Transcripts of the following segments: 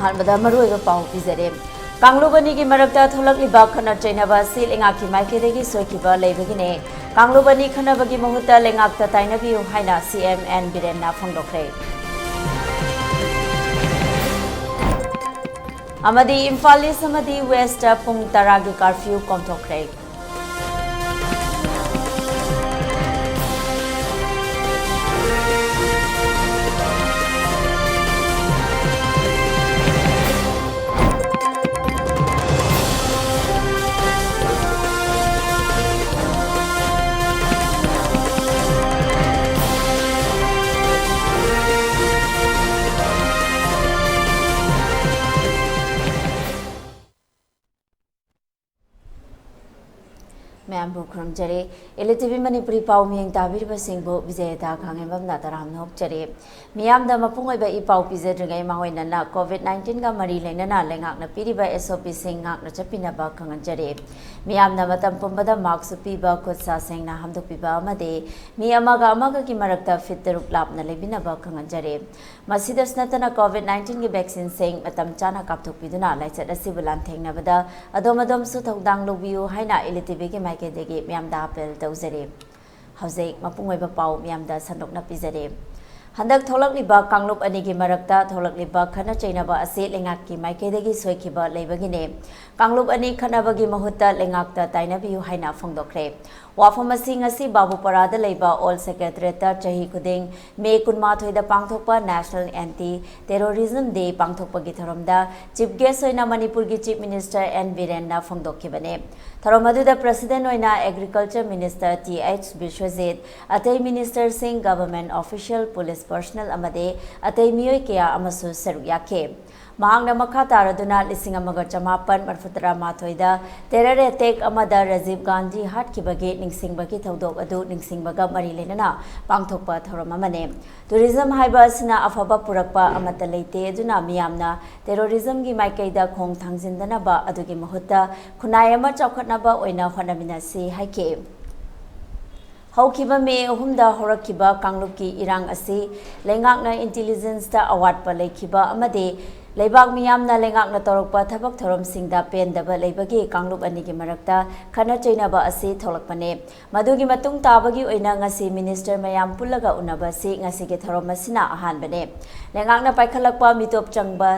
अहानबदा मरुइबा पाउ पिजरे कांगलुबनी की मरक्ता थोलकलिबा खना चैनबा सी लेंगाकी माइकेदेगी सोइकिबा लेबगिने कांगलुबनी खनबगी महुता लेंगाक्ता ताइनबियु हाइना CMN बिरेनना फोंदोखरे अमदी इम्फाल ईस्ट अमदी वेस्ट पुंग 10 की कर्फ्यू कोमथोखरे मैम खुरमजरे ELITETV मनपुरी पाउ मियंग ताबिरबा सिंगबो विजयता खांगेबम नातराम नोकचरे मियामदा मपुंगोइबा इ पाउ पिजद्रिगै माहोइनना COVID-19 गा मरी लेनना लेंगाकना पिरिबा SOP सिंगाकना चपिनबा खंगजरे मियामदा मतम पुंबदा मार्क्स पीबा खुदसा सेंगना हमदोपिबा अमदे मि अमागा अमागा की मरक्ता फिट रुक लापना लेबिनबा खंगजरे मसिदस नतना COVID-19 की वैक्सीन सेंग मतम चाना कापथोपिदुना लाइचत असिबु लांथेंगनबदा अदोम सु थौदांग लोबियु हाइना ELITETV के माइकेदेगी म्यामदा अपील तौजरे हौजेक मपुंगोइबा पाउ म्यामदा सनोकना पिजरे हंदक थोलकलिबा कांगलुप अनी की मरक्ता थोलकलिबा खना चैनबा असे लेंगाकी माइकेदेगी सोइखिबा लेबगिने कांगलुप अनी खनबगी महुत्ता लेंगाक्ता ताइनबियु हाइना फोंदोखरे वाफम असी बाबूपरादा लेबा ऑल सेक्रेटरीट चाही खुदिंग मे 18 दा पांगथोकपा नेशनल एंटी टेररिज्म डे पांगथोकपगी थरमदा चीफ गेस्ट होइना मणिपुर की चीफ मिनिस्टर एन बीरेनना फोंदोखिबने थरम अदुदा प्रेसिडेंट होइना एग्रीकल्चर मिनिस्टर TH विश्वजीत अतै मिनिस्टर सिंह गवर्नमेंट ऑफिशियल पुलिस पर्सनल अमदे अतै मियोय कया अमसु सरुक याखे महांगना मखा तारदुना 1948 दा टेरर अटैक अमदा राजीव गांधी हाटखिबगे निंगसिंगबगी थौदोक अदु निंगसिंगबगा मरी लेनना पांगथोकपा थौरम अमने टूरिज्म हाइबा असना अफबा पुरकपा अमत लेते अदुना मियामना टेररिज्म की माइकैदा खोंग थांजिनदनबा अदुगी महुत्ता खुनाय अमा चौखटनबा ओइना होनमिनासी हाइके हौखिबा मे अहुमदा होरखिबा कांगलुप की इरांग असी लेंगाकना इंटेलिजेंस दा अवार्ड लेखिबा अमदे लेबाक मियामना लेंगाकना तौरकपा थबक थौरमसिंगदा पेंदबा लेबगी कांगलुप अनी की मरक्ता खना चैनबा असी थोलकपने मदुगी मतुंग ताबगी ओइना ngasi मिनिस्टर मयाम पुल्लगा उनबा सि ngasi के थौरमसिना अहानबने लेंगाकना पाइखलकपा मितोप चंगबा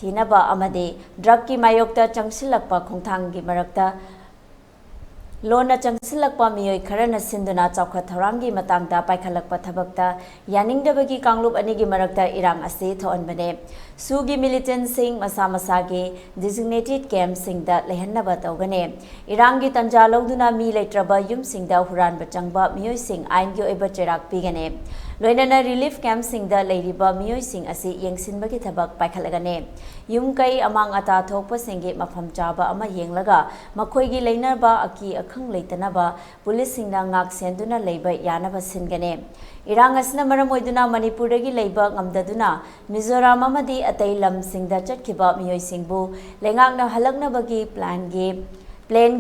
थीनबा अमदे ड्रग की मायोक्ता चंगसिलकपा खोंथांग की मरक्ता लोना चंगसिलकपा मियोय खरना सिंदुना चौखत थौरांगी मतंगदा पाइखलकपा थबकता यानिंगदबगी कांगलुप अनीगी मरक्ता इरांग असे थोअनबने सुगी मिलिटेंट सिंह मसा मसागे डिजिग्नेटेड कैंप सिंगदा लेहन्नबा तौगने इरांगी तंजा लौदुना मी लेट्रबा युम सिंगदा हुरानबा चंगबा मियोय सिंह आइन की ओइबा चेराक पीगने लोइनना रिलीफ कैंप सिंगदा लेरिबा मियोय सिंह असे यंगसिनबगी थबक पाइखलगने युम कई अमांग अता थोकपा सिंगे मफम चाबा अमा येंगलगा मखोयगी लेनरबा अकी अखंग लेतनबा police सिंगना ngak senduna leiba yanaba singane irang asna maram oiduna manipur gi leiba ngamdaduna mizoram amadi atai lam singda chatkhiba miyoi singbu lengakna halakna bagi plan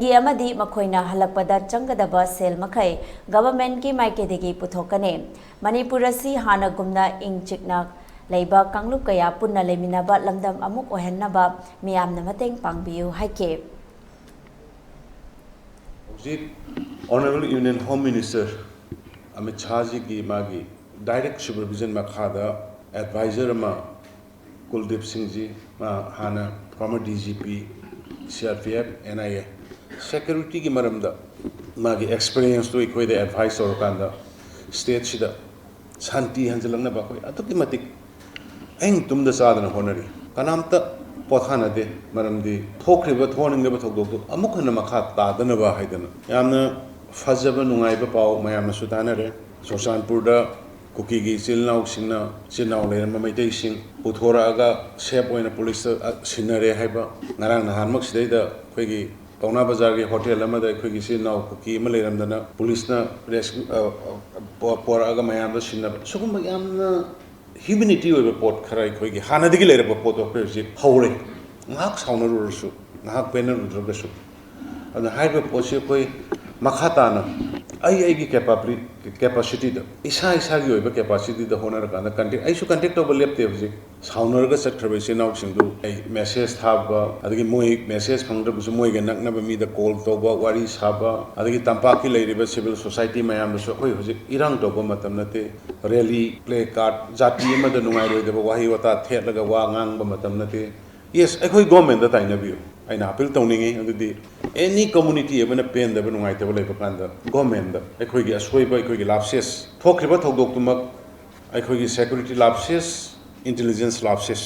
gi amadi makhoina halakpada changadaba sel makhai government ki maikedige puthokane manipur asi hana gumna ingchikna leiba kanglup kaya punna leminaba lamdam amuk ohennaba miyamna mateng pangbiu haike Honorable Union Home Minister Amit Shah ji की मागी direct supervision में खादा advisor में कुलदीप सिंह जी हाना former DGP CRPF NIA security की मरमदा मागी experience तो इकोई दे advice और कांदा state सिदा शांति हंजलंगना बाकोई अतो की मतिक ऐं तुम द साधन होनरी कनाम ता पोथाना दे मरमदी थोखरिबा थोनिंगबा थोदोक अमुक हन मखा तादनबा हाइदन यामना फजब नुंगाइबा पाव मयामना सुतानरे सोसानपुरदा कुकी की चिलनाउ सिंगना चिलनाउ लेरम मैतै सिंग पुथोरागा सेफ ओइना पुलिस सिनरे हाइबा ngarang nahanmak sidaida khoigi Pauna Bazaar की होटल अमदा अखोगी चिलनाउ कुकी अमा लेरमदना पुलिसना पोरागा मयामदा सिनब सुगुम यामना humanity over port खराई खोगी हानदिगी लेरे पोट ऑफ जी हौरे ngak साउनरुसु ngak पेनर रुद्रगसु अन हाइबे पोसे कोई मखाताना आई की कैपेसिटी द इसा इसा की होइबा कैपेसिटी द होनर कांदा कंटेक्ट आइसु कंटेक्ट तब लेपते हजे साउनर ग चटखरबे सिनाउ सिंदु आई मेसेज थाबा अदगी मोय मेसेज फंगदबसु मोय ग नकनबा मी द कॉल तोबा वारी साबा अदगी तंपा की लेरिबा सिविल सोसाइटी मयाम दसु होय हजे इरांग तोबा मतम नते रैली प्ले कार्ड जाति मद नुंगाइ रोइदबा वाही वता थेटलगा वा ngang मतम नते yes अखोय गवर्नमेंट द ताइनबियो आइना अपील तौनिंगे अदुदी एनी कम्युनिटी एबना पेन दब नुंगाइ तब लेबा कांदा गवर्नमेंट द अखोय गी असोइबा अखोय गी लाप्सेस थोखरिबा थौदोक्तुमक अखोय गी सिक्योरिटी लाप्सेस इंटेलिजेंस लाप्सेस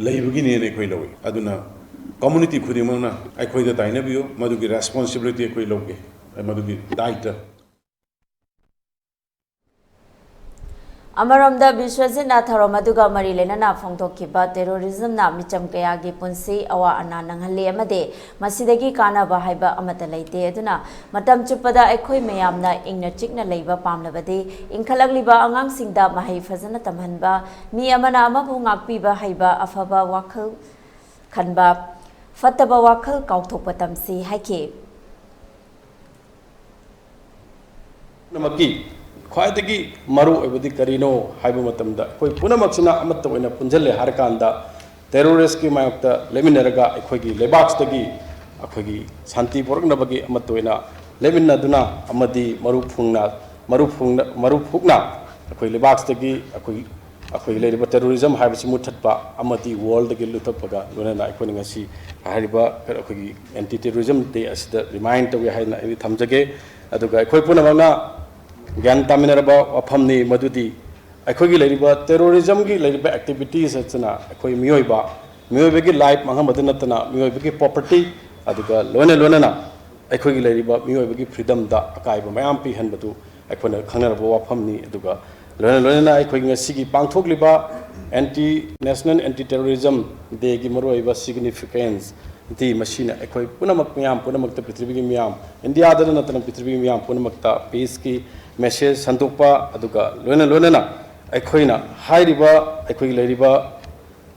लेबगी ने अखोय लवि अदुना कम्युनिटी खुदिमना अखोय द ताइनबियो मदुगी रेस्पोंसिबिलिटी अखोय लौगे मदुगी दायित्व अमरमदा विश्वजित थरम अदुगा मरी लेना फोंदोखिबा टेरोरिज्म ना मिचम कयागी पुंसी अवा अना नंगहले अमदे मसिदगी कानाबा हाइबा अमता लेते अदुना मतम चुपदा अखोय मयामना इंगना चिकना लेबा पामलबदे इंखलगलिबा अंगांग सिंगदा महै फजना तमहनबा मी अमना अमबु ngakpiba हाइबा अफबा वाखल खनबा फतबा वाखल काउथोकपा तमसी हाइके नमकी ख्वाइदगी मरु ओइबदि करिनो हाइबा मतमदा कोइ पुनमक्सिना अमत ओइना पुंजले हरकांदा टेरोरिस्ट की मायक्ता लेमिनरगा अखोगी लेबाक्सदगी अखोगी शांति पोरकनबगी अमत ओइना लेमिनदुना अमदि मरु फुकना अखोई लेबाक्सदगी अखोई लेरिबा टेरोरिज्म हाइबसि मुथतपा अमदि वर्ल्डगी लुथपगा लोनना अखोनि ngasi हाइबा अखोगी एंटी टेरोरिज्म डे असिदा रिमाइंड तवे हाइना इदि थमजगे अदुगा अखोई पुनमना ज्ञान तामिनरबा वफमनी मदुदी अखोगी लेरिबा टेरोरिज्म की लेरिबा एक्टिविटीज अचना अखोई मियोबगी लाइफ मंगमद नतना मियोबगी प्रॉपर्टी अदुगा लोनना अखोगी लेरिबा मियोबगी फ्रीडम दा अकाइबा मयाम पिहनबदु अखोना खंगनरबा वफमनी अदुगा लोनना अखोगी ngasi पांगथोकलिबा anti national anti terrorism day की मरोइबा सिग्निफिकेंस दी मशीना अखोई पुनमक मियाम पुनमक पृथ्वी की मियाम इंडिया दा नतना पृथ्वी मियाम पुनमक पीस की मेसेज संतोपा अदुगा लोनना अखोइना हाइरिबा अखोई लेरिबा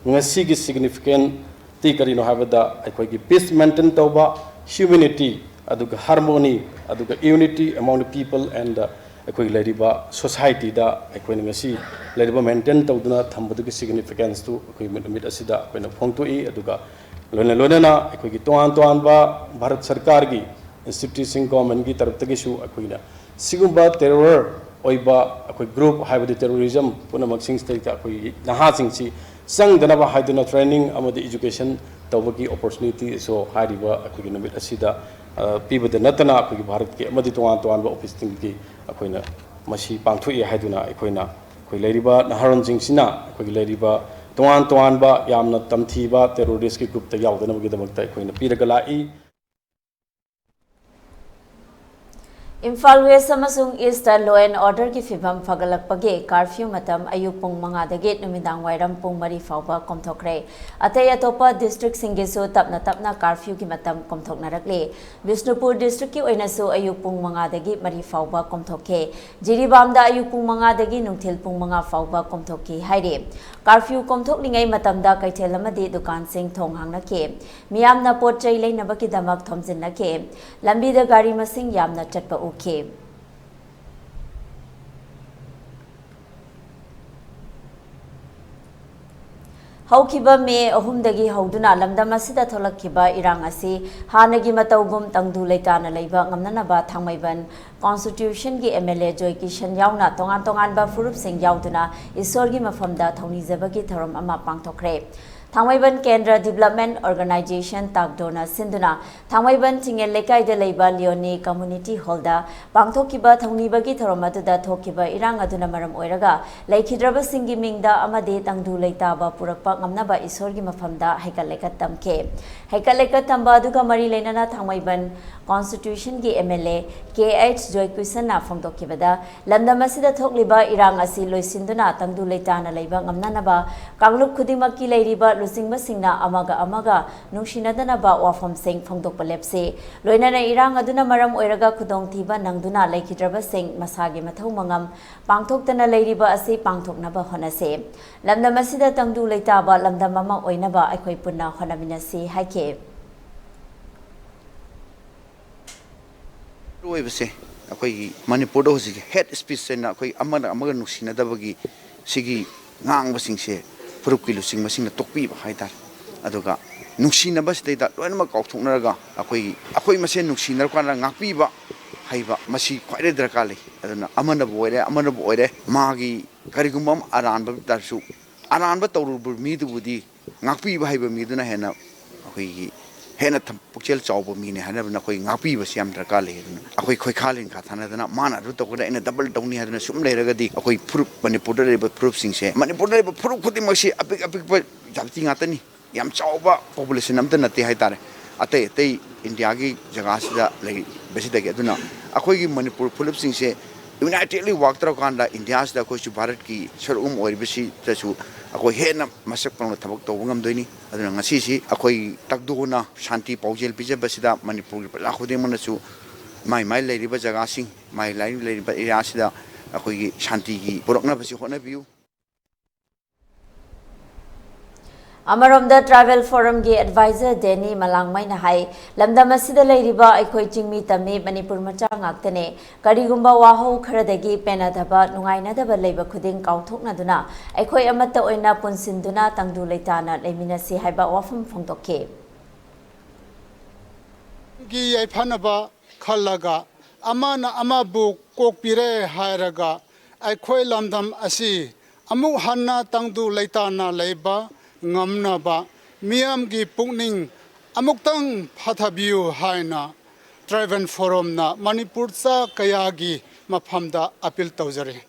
ngasi gi significant ti karino habada अखोई की पीस मेंटेन तौबा ह्यूमैनिटी अदुगा हार्मोनी अदुगा unity among the people and अखोई लेरिबा सोसाइटी दा अखोई ngasi लेरिबा मेंटेन तौदुना थंबदुगी significance तु अखोई मिट असिदा अखोइना फोंगतोई अदुगा लोनना अखोई की तोआन बा भारत सरकार की इंस्टीट्यूशन गवर्नमेंट की तरफ तगिसु अखोइना सिगुम्बा टेरर ओइबा अखोई ग्रुप हाइबदि टेरोरिज्म पुनमक्सिंग स्टेट अखोई नहासिंगसी संगदनबा हाइदुना ट्रेनिंग अमदि एजुकेशन तौबगी अपॉर्चुनिटी सो हारिबा अखोई नमित असिदा पीबद नतना अखोई भारत के अमदि तोआन बा ऑफिसिंग की अखोइना मसी पांगथोई हाइदुना अखोइना अखोई लेरिबा नहारोनसिंगसिना अखोई लेरिबा तोआन बा यामना तमथीबा टेरोरिस्ट की ग्रुप ता यावदनबगी दमकता अखोइना पीरगा लाई इम्फाल वेस्ट अमसुंग ईस्ट लॉ एंड ऑर्डर की फिभम फगलकपगे कर्फ्यू मतम अयुक पुंग मंगादगे नुमिदांग वाइरम पुंग मरी फाउबा कोमथोखरे अतय अतोपा डिस्ट्रिक्ट सिंगेसु तपना कर्फ्यू की मतम कोमथोकनरकले बिष्णुपुर डिस्ट्रिक्ट की ओइनसु अयुक पुंग मंगादगे मरी फाउबा कोमथोखे जिरीबामदा अयुक पुंग मंगादगे नुंथिल पुंग मंगा फाउबा कोमथोखे हाइरे कर्फ्यू कोमथोकलिंगै मतमदा कैथेल अमदि दुकान सिंग थोंग हांगनके मियामना पोट चै लेनबकी दमक थोमजिननके लंबीदा गाड़ी मसिंग यामना चटपा उखे हौखिबा मे अहुमदगी हौदुना लमदम असिदा थोलखिबा इरांग असि हानगी मतौगुम तंगदु लेताना लेबा ngamnanaba thangmaiban constitution gi MLA Joy Kishan yauna tongan ba furup sing yauduna isor gi mafamda thonijabagi thorom ama pangthokre Thangmaiban Kendra Development Organization Takdona Sinduna Thangmaiban Tingel Lekai de Leiba Leone Community Holda Pangthokiba Thongnibagi Thoromaduda Thokiba Irang Aduna Maram Oiraga Laikhidraba Singi Mingda Amade Tangdu Leitaba Purakpa Ngamnaba Isorgi Mafamda Haikaleka Tamke Haikaleka Tamba Duga Mari Lenana Thangmaiban Constitution gi MLA KH Joy Kusana Phongtokibada Lamdamasida Thokliba Irang Asi Loisinduna Tangdu Leitana Leiba Ngamnanaba Kanglup Khudimaki Leiriba Lusingba Singna Amaga Nungshinadana Wafam Sing Phongdok Palepse Loinana Irang Aduna Maram Oiraga Kudong Tiba Nangduna Laikidraba Sing Masagi Mathau Mangam Pangtoktana Leiriba Asi Pangtoknaba Honase Lamdamasida Tangdu Leitaba Lamdamama Oinaba Aikoi Punna Honaminasi Haike Oibse ꯑꯩꯈꯣꯏꯒꯤ ꯃꯅꯤꯄꯨꯔꯗ ꯍꯧꯖꯤꯛ ꯍꯦꯠ ꯁ꯭ꯄꯤꯆꯅ ꯑꯩꯈꯣꯏ ꯑꯃꯅ ꯑꯃꯒ ꯅꯨꯡꯁꯤꯅꯗꯕꯒꯤ ꯁꯤꯒꯤ ꯉꯥꯡꯕꯁꯤꯡꯁꯦ ꯐꯨꯔꯨꯞꯀꯤ ꯂꯨꯆꯤꯡꯕꯁꯤꯡꯅ ꯇꯣꯛꯄꯤꯕ ꯍꯥꯏꯇꯥꯔꯦ ꯑꯗꯨꯒ ꯅꯨꯡꯁꯤꯅꯕꯁꯤꯗꯩꯗ ꯂꯣꯏꯅꯃꯛ ꯀꯥꯎꯊꯣꯛꯅꯔꯒ ꯑꯩꯈꯣꯏ ꯃꯁꯦꯟ ꯅꯨꯡꯁꯤꯅꯔꯀꯥꯟꯗ ꯉꯥꯛꯄꯤꯕ ꯍꯩꯕ ꯃꯁꯤ ꯈ꯭ꯋꯥꯏꯗꯒꯤ ꯗꯔꯀꯥꯔ ꯂꯩ ꯑꯗꯨꯅ ꯑꯃꯅꯕꯨ ꯑꯣꯏꯔꯦ ꯃꯥꯒꯤ ꯀꯔꯤꯒꯨꯝꯕ ꯑꯃ ꯑꯔꯥꯟꯕ ꯇꯥꯔꯁꯨ ꯑꯔꯥꯟꯕ ꯇꯧꯔꯨꯕ ꯃꯤꯗꯨꯕꯨꯗꯤ ꯉꯥꯛꯄꯤꯕ ꯍꯩꯕ ꯃꯤꯗꯨꯅ ꯍꯦꯟꯅ ꯑꯩꯈꯣꯏꯒꯤ ꯍꯦꯟꯅ ꯄꯨꯛꯆꯦꯜ ꯆꯥꯎꯕ ꯃꯤꯅꯦ ꯍꯥꯏꯅꯕꯅ ꯑꯩꯈꯣꯏ ꯉꯥꯛꯄꯤꯕꯁꯤ ꯌꯥꯝ ꯗꯔꯀꯥꯔ ꯂꯩ ꯑꯗꯨꯅ ꯑꯩꯈꯣꯏ ꯈꯣꯏꯈꯥ ꯂꯦꯟꯈꯥ ꯊꯥꯅꯗꯅ ꯃꯥꯅ ꯑꯗꯨ ꯇꯧꯒꯗ ꯑꯩꯅ ꯗꯕꯜ ꯇꯧꯅꯤ ꯍꯥꯏꯗꯅ ꯁꯨꯝ ꯂꯩꯔꯒꯗꯤ ꯑꯩꯈꯣꯏ ꯐꯨꯔꯨꯞ ꯃꯅꯤꯄꯨꯔꯗ ꯂꯩꯔꯤꯕ ꯐꯨꯔꯨꯞꯁꯤꯡꯁꯦ ꯃꯅꯤꯄꯨꯔꯗ ꯂꯩꯔꯤꯕ ꯐꯨꯔꯨꯞ ꯈꯨꯗꯤꯡꯃꯛꯁꯤ ꯑꯄꯤꯛꯄ ꯖꯥꯇꯤ ꯉꯥꯛꯇꯅꯤ ꯌꯥꯝ ꯆꯥꯎꯕ ꯄꯣꯄꯨꯂꯦꯁꯟ ꯑꯝꯇ ꯅꯠꯇꯦ ꯍꯥꯏꯇꯥꯔꯦ ꯑꯇꯩ ꯏꯟꯗꯤꯌꯥꯒꯤ ꯖꯒꯥꯁꯤꯗ ꯂꯩꯕꯁꯤꯗꯒꯤ ꯑꯗꯨꯅ ꯑꯩꯈꯣꯏꯒꯤ ꯃꯅꯤꯄꯨꯔ ꯐꯨꯔꯨꯞꯁꯤꯡꯁꯦ ꯌꯨꯅꯥꯏꯇꯦꯗꯂꯤ ꯋꯥꯛ ꯇꯧꯔꯀꯥꯟꯗ ꯏꯟꯗꯤꯌꯥꯁꯤꯗ ꯑꯩꯈꯣꯏꯁꯨ ꯚꯥꯔꯠꯀꯤ ꯁꯔꯨꯛ ꯑꯃ ꯑꯣꯏꯔꯤꯕꯁꯤꯗꯁꯨ ꯑꯩꯈꯣꯏ ꯍꯦꯟꯅ ꯃꯁꯛ ꯄꯪꯅ ꯊꯕꯛ ꯇꯧꯕ ꯉꯝꯗꯣꯏꯅꯤ ꯑꯗꯨꯅ ꯉꯁꯤꯁꯤ ꯑꯩꯈꯣꯏ ꯇꯛꯗꯨꯅ ꯁꯥꯟꯇꯤ ꯄꯥꯎꯖꯦꯜ ꯄꯤꯖꯕꯁꯤꯗ ꯃꯅꯤꯄꯨꯔꯒꯤ प्रजा ꯈꯨꯗꯤꯡꯃꯛꯅꯁꯨ ꯃꯥꯏ ꯂꯩꯔꯤꯕ ꯖꯒꯥꯁꯤꯡ ꯃꯥꯏ ꯂꯩꯔꯤꯕ ꯑꯦꯔꯤꯌꯥꯁꯤꯗ ꯑꯩꯈꯣꯏꯒꯤ ꯁꯥꯟꯇꯤꯒꯤ ꯄꯨꯔꯛꯅꯕꯁꯤ ꯍꯣꯠꯅꯕꯤꯌꯨ ꯑꯃꯔꯣꯝꯗ ꯇ꯭ꯔꯥꯏꯕꯦꯜ ꯐꯣꯔꯝꯒꯤ ꯑꯦꯗꯚꯥꯏꯖꯔ ꯗꯦꯅꯤ ꯃꯂꯥꯡꯃꯩꯅ ꯍꯥꯏ ꯂꯝꯗꯝ ꯑꯁꯤꯗ ꯂꯩꯔꯤꯕ ꯑꯩꯈꯣꯏ ꯆꯤꯡꯃꯤ ꯇꯝꯃꯤ ꯃꯅꯤꯄꯨꯔ ꯃꯆꯥ ꯉꯥꯛꯇꯅꯦ ꯀꯔꯤꯒꯨꯝꯕ ꯋꯥꯍꯧ ꯈꯔꯗꯒꯤ ꯄꯦꯟꯅꯗꯕ ꯅꯨꯡꯉꯥꯏꯅꯗꯕ ꯂꯩꯕ ꯈꯨꯗꯤꯡ ꯀꯥꯎꯊꯣꯛꯅꯗꯨꯅ ꯑꯩꯈꯣꯏ ꯑꯃꯠꯇ ꯑꯣꯏꯅ ꯄꯨꯟꯁꯤꯟꯗꯨꯅ ꯇꯪꯗꯨ ꯂꯩꯇꯥꯅ ꯂꯩꯃꯤꯟꯅꯁꯤ ꯍꯥꯏꯕ ꯋꯥꯐꯝ ꯐꯣꯡꯗꯣꯛꯈꯤ ꯒꯤ ꯌꯥꯏꯐꯅꯕ ꯈꯜꯂꯒ ꯑꯃꯅ ꯑꯃꯕꯨ ꯀꯣꯛꯄꯤꯔꯦ ꯍꯥꯏꯔꯒ ꯑꯩꯈꯣꯏ ꯂꯝꯗꯝ ꯑꯁꯤ ꯑꯃꯨꯛ ꯍꯟꯅ ꯇꯪꯗꯨ ꯂꯩꯇꯥꯅ ꯂꯩꯕ ꯉꯝꯅꯕ ꯃꯤꯌꯥꯝꯒꯤ ꯄꯨꯛꯅꯤꯡ ꯑꯃꯨꯛꯇꯪ ꯐꯊꯕꯤꯌꯨ ꯍꯥꯏꯅ ꯇ꯭ꯔꯥꯏꯕꯦꯜ ꯐꯣꯔꯝꯅ ꯃꯅꯤꯄꯨꯔ ꯀꯌꯥꯒꯤ ꯃꯐꯝꯗ ꯑꯄꯤꯜ ꯇꯧꯖꯔꯤ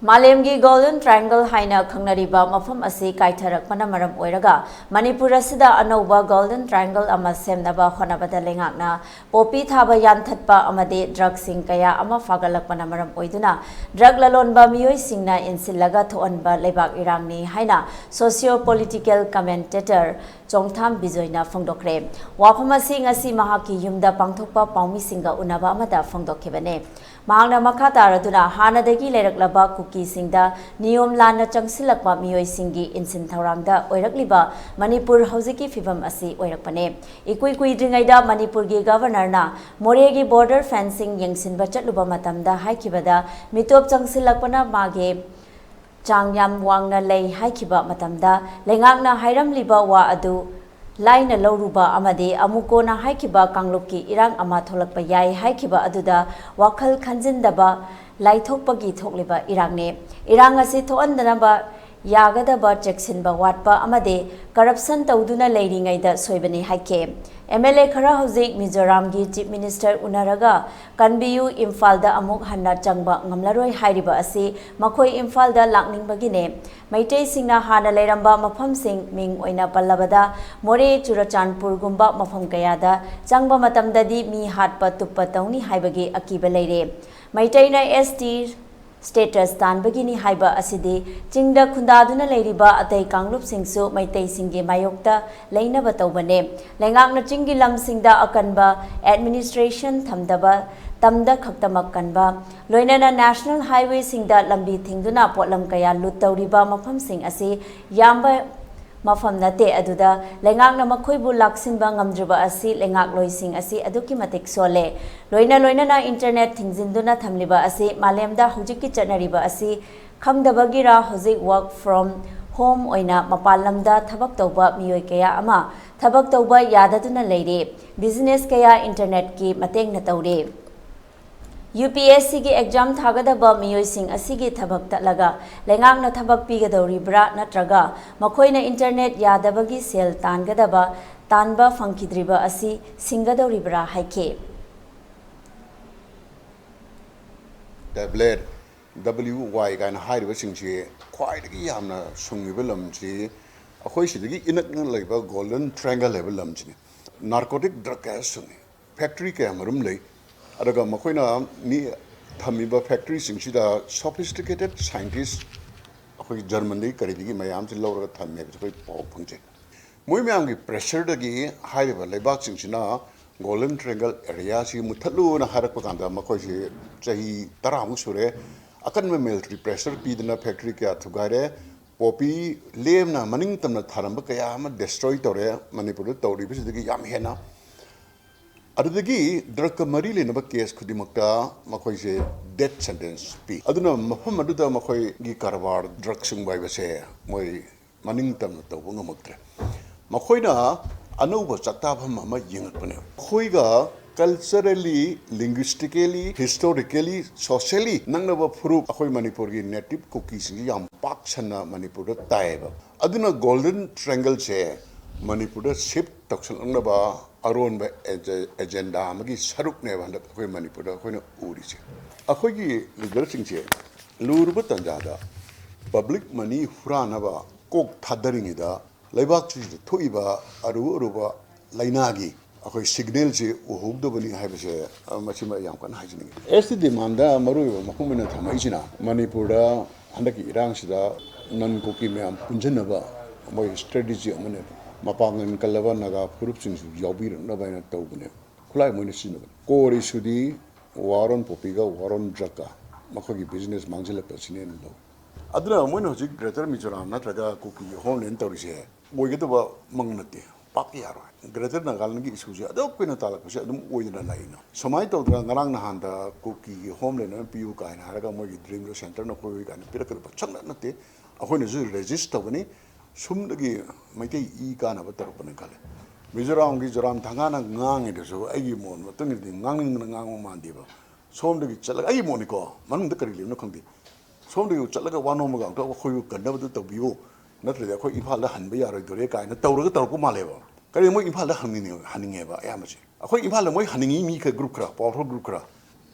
ꯃꯥꯂꯦꯝꯒꯤ ꯒꯣꯜꯗꯟ ꯇ꯭ꯔꯥꯏꯡꯒꯜ ꯍꯥꯏꯅ ꯈꯪꯅꯔꯤꯕ ꯃꯐꯝ ꯑꯁꯤ ꯀꯥꯏꯊꯔꯛꯄꯅ ꯃꯔꯝ ꯑꯣꯏꯔꯒ ꯃꯅꯤꯄꯨꯔ ꯑꯁꯤꯗ ꯑꯅꯧꯕ ꯒꯣꯜꯗꯟ ꯇ꯭ꯔꯥꯏꯡꯒꯜ ꯑꯃ ꯁꯦꯝꯅꯕ ꯍꯣꯠꯅꯕꯗ ꯂꯩꯉꯥꯛꯅ ꯄꯣꯄꯤ ꯊꯥꯕ ꯌꯥꯟꯊꯠꯄ ꯑꯃꯗꯤ ꯗ꯭ꯔꯒꯁꯤꯡ ꯀꯌꯥ ꯑꯃ ꯐꯥꯒꯠꯂꯛꯄꯅ ꯃꯔꯝ ꯑꯣꯏꯗꯨꯅ ꯗ꯭ꯔꯒ ꯂꯂꯣꯟꯕ ꯃꯤꯑꯣꯏꯁꯤꯡꯅ ꯏꯟꯁꯤꯜꯂꯒ ꯊꯣꯛꯍꯟꯕ ꯂꯩꯕꯥꯛ ꯏꯔꯥꯡꯅꯤ ꯍꯥꯏꯅ ꯁꯣꯁꯤꯌꯣ ꯄꯣꯂꯤꯇꯤꯀꯦꯜ ꯀꯃꯦꯟꯇꯦꯇꯔ ꯆꯣꯡꯊꯥꯝ ꯕꯤꯖꯣꯏꯅ ꯐꯣꯡꯗꯣꯛꯈ꯭ꯔꯦ ꯋꯥꯐꯝ ꯑꯁꯤ ꯉꯁꯤ ꯃꯍꯥꯛꯀꯤ ꯌꯨꯝꯗ ꯄꯥꯡꯊꯣꯛꯄ ꯄꯥꯎꯃꯤꯁꯤꯡꯒ ꯎꯅꯕ ꯑꯃꯗ ꯐꯣꯡꯗꯣꯛꯈꯤꯕꯅꯦ ꯃꯍꯥꯛꯅ ꯃꯈꯥ ꯇꯥꯔꯗꯨꯅ ꯍꯥꯟꯅꯗꯒꯤ ꯂꯩꯔꯛꯂꯕ ꯀꯨꯀꯤꯁꯤꯡꯗ ꯅꯤꯌꯣꯝ ꯂꯥꯟꯅ ꯆꯪꯁꯤꯜꯂꯛꯄ ꯃꯤꯑꯣꯏꯁꯤꯡꯒꯤ ꯏꯟꯁꯤꯟ ꯊꯧꯔꯥꯡꯗ ꯑꯣꯏꯔꯛꯂꯤꯕ ꯃꯅꯤꯄꯨꯔ ꯍꯧꯖꯤꯛꯀꯤ ꯐꯤꯚꯝ ꯑꯁꯤ ꯑꯣꯏꯔꯛꯄꯅꯦ ꯏꯀꯨꯏ ꯀꯨꯏꯗ꯭ꯔꯤꯉꯩꯗ ꯃꯅꯤꯄꯨꯔꯒꯤ ꯒꯚꯔꯅꯔꯅ ꯃꯣꯔꯦꯒꯤ ꯕꯣꯔꯗꯔ ꯐꯦꯟꯁꯤꯡ ꯌꯦꯡꯁꯤꯟꯕ ꯆꯠꯂꯨꯕ ꯃꯇꯝꯗ ꯍꯥꯏꯈꯤꯕꯗ ꯃꯤꯇꯣꯞ ꯆꯪꯁꯤꯜꯂꯛꯄꯅ ꯃꯥꯒꯤ ꯆꯥꯡ ꯌꯥꯝ ꯋꯥꯡꯅ ꯂꯩ ꯍꯥꯏꯈꯤꯕ ꯃꯇꯝꯗ ꯂꯩꯉꯥꯛꯅ ꯍꯥꯏꯔꯝꯂꯤꯕ ꯋꯥ ꯑꯗꯨ ꯂꯥꯏꯅ ꯂꯧꯔꯨꯕ ꯑꯃꯗꯤ ꯑꯃꯨꯛꯀꯣꯟꯅ ꯍꯥꯏꯈꯤꯕ ꯀꯥꯡꯂꯨꯞꯀꯤ ꯏꯔꯥꯡ ꯑꯃ ꯊꯣꯛꯂꯛꯄ ꯌꯥꯏ ꯍꯥꯏꯈꯤꯕ ꯑꯗꯨꯗ ꯋꯥꯈꯜ ꯈꯟꯖꯤꯟꯗꯕ ꯂꯥꯏꯊꯣꯛꯄꯒꯤ ꯊꯣꯛꯂꯤꯕ ꯏꯔꯥꯡꯅꯤ ꯏꯔꯥꯡ ꯑꯁꯤ ꯊꯣꯛꯍꯟꯗꯅꯕ ꯌꯥꯒꯗꯕ ꯆꯦꯛꯁꯤꯟꯕ ꯋꯥꯠꯄ ꯑꯃꯗꯤ ꯀꯔꯞꯁꯟ ꯇꯧꯗꯨꯅ ꯂꯩꯔꯤꯉꯩꯗ ꯁꯣꯏꯕꯅꯤ ꯍꯥꯏꯈꯤ MLA खरा हौजिक मिजोरामगी चीफ मिनिस्टर उनरगा कनबियु इम्फालदा अमुक हन्ना चंगबा ngamlaroi हाइरिबा असि मखोई इम्फालदा लाकनिंगबगिने मैतै सिंगना हाना लेरंबा मफमसिंग मिंग ओइना पल्लबदा मोरे चुरचानपुर गुंबा मफम कयादा चंगबा मतमददी मी हाटपा तुप्पा तौनी हाइबगी अकीबा लेरे मैतैना ST स्टेटस तानबगिनी हाइबा असिदि चिंगदा खुंदादुना लेरिबा अतै कांगलुप सिंगसु मैतै सिंगे मायोक्ता लेनबा तौबने लेंगाकना चिंगी लमसिंगदा अकनबा एडमिनिस्ट्रेशन थमदबा तमदा खक्तमक कनबा लोइनना नेशनल हाईवे सिंगदा लंबी थिंगदुना पोटलम कया लुट तौरिबा मफम सिंग असि याम्बा मफम नते अदुदा लेंगाकना मखोइबु लाक्सिनबा ngamdriba asi lengak loising asi aduki matik sole loina internet thingzinduna thamliba asi malemda hujiki chanariba asi khamdabagira hojik work from home oina mapalamda thabak tawba miyoi kaya ama thabak tawba yadaduna leire business kaya internet ki mateng na tawre UPSC की exam थागदबा मियोइसिंग असिगी थबक तलगा लेंगांगना थबक पीगदौरिब्रा नत्रगा मखोइना इंटरनेट यादबगी सेल तानगदबा तानबा फंखिद्रिबा असि सिंगदौरिब्रा हाइखे टैबलेट WY गाना हाइरिबा सिंगसी ख्वाइदगी यामना सुंगिबा लमसी अखोइ सिदगी इनकना लैबा गोल्डन ट्रायंगल लेवल लमसी नार्कोटिक ड्रग का सुंगी फैक्ट्री के मरुम लै अदगा मखोइना मी थमिबा फैक्ट्री सिंगसिदा सोफिस्टिकेटेड साइंटिस्ट अखोइ जर्मन दै करिदिगी मयाम से लौरगा थमे अखोइ पाउ फंगजे मोइ मयाम की प्रेशर दगी हाइरिबा लेबाक सिंगसिना गोल्डन ट्रायंगल एरिया सि मुथलुना हारकपा कांदा मखोइ से चही 10 मुक सुरे अकन में मिलिट्री प्रेशर पीदना फैक्ट्री क्या थुगारे पॉपी लेमना मनिंग तमना थारंबा कया अमा destroy तौरे Manipur तौरिबसिदगी yam Hena adudagi drug ka mari le naba case khudimukta makhoi se death sentence pi aduna mafam aduda makhoi gi karwar drug sing bai ba se moi maning tam to bu ngamuktre makhoi na anuba chakta pham ma yingat pane khoi ga culturally, linguistically, historically, socially, nangnaba proof akhoi Manipur gi native cookies gi yam pak chana Manipur da taiba. Aduna golden triangle che Manipur da shift takshal nangnaba aron ba agenda magi saruk ne banda akhoi Manipur da akhoi na uri che. Akhoi gi leader sing che lurba tanja da public money hurana ba kok thadaring da laibak chi thoiba aruba lainagi akhoi signal je uhubdo bani haibase machima yam kan hajini esti demanda maru mahumina thamaijina Manipur da handaki irang sida nan koki me am punjanaba moi strategy amane mapangan kalaba naga group sing yobir na baina tawbune khulai moina sinu kori sudi waron popiga waron draka makhogi business mangjila pasine no adra moina hojik greater mizoram natraga koki homeland tawrise boigedaba mangnate pakiyaro greater nagal gi issue ado koina talak se adum oina laina somai to ngarang na handa koki homeland na piu ka na haraga moi dream center na koi ka na pirak ba changna nate akhoi na ju register bani sum dagi mai kai e ka na ba tar pan kale mizoram gi joram thanga na ngang ide so ai mon ma tung di ngang ngang ma di ba som dagi chala ai mon ko manung da kari le no khangdi som dagi chala ga wano ma ga to khoi ka na ba to biu natre akhoi imphal la han ba ya roi dore ka na tawra tar ko ma le ba kari moi imphal la haninge ba ya ma chi akhoi imphal la moi haningi mi ka group kra power group kra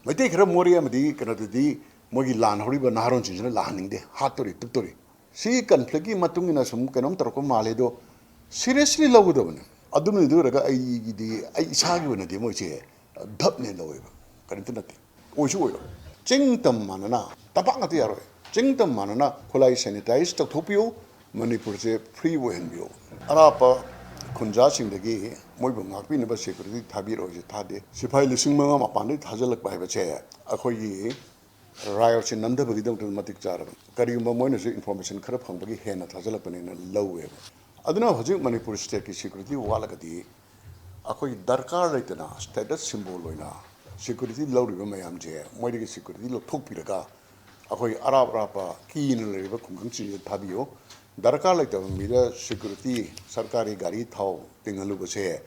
mai te khra mori am di kana di moi gi lan hori ba naharon chin la haning de hatori tutori si conflict gi matung ina sum kanom tar ko ma le do seriously lagu do ne adum ni do raga ai gi di ai sa gi wona di moi che dhap ne lo ba kari tin nate o shi wo ching tam manana tapak ngati yaro ching tam manana khulai sanitize to thopio Manipur se free when bio arapa khunja sing dagi moi bu ngakpi ne ba security thabi ro je thade sipai lising ma ma pan de thajalak bai ba che akhoi gi rayo che namda bagi dong matik char kari ma moi ne se information khara phang bagi he na thajalak pane na lowe aduna hoji Manipur state ki security wala kadi akhoi darkar laitana status symbol loina security lawri ba mayam je moi de security lo thok pi raga akhoi arab rapa ki ne le ba khung chi thabio darkar like mira security sarkari gari thau tingalu base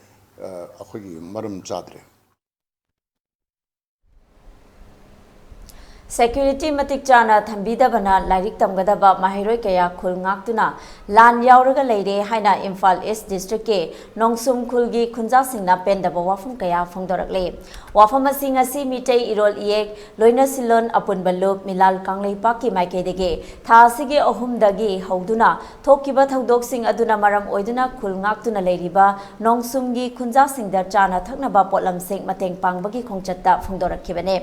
akhoi maram chadre Security matik chana thambida bana lairik tamgadaba mahiroi kaya khul ngaktuna lan yauraga leire haina Imphal East District ke Nongsum khulgi khunja singna pendaba wafum kaya phongdorakle wafam sing asi mitei irol iek loina silon apun balup milal kanglei paki maike dege tha sige ahum dagi hauduna thokiba thodok sing aduna maram oiduna khul ngaktuna leiriba Nongsum gi khunja singda chana thaknaba potlam sing mateng pangbagi khongchatta phongdorakhibane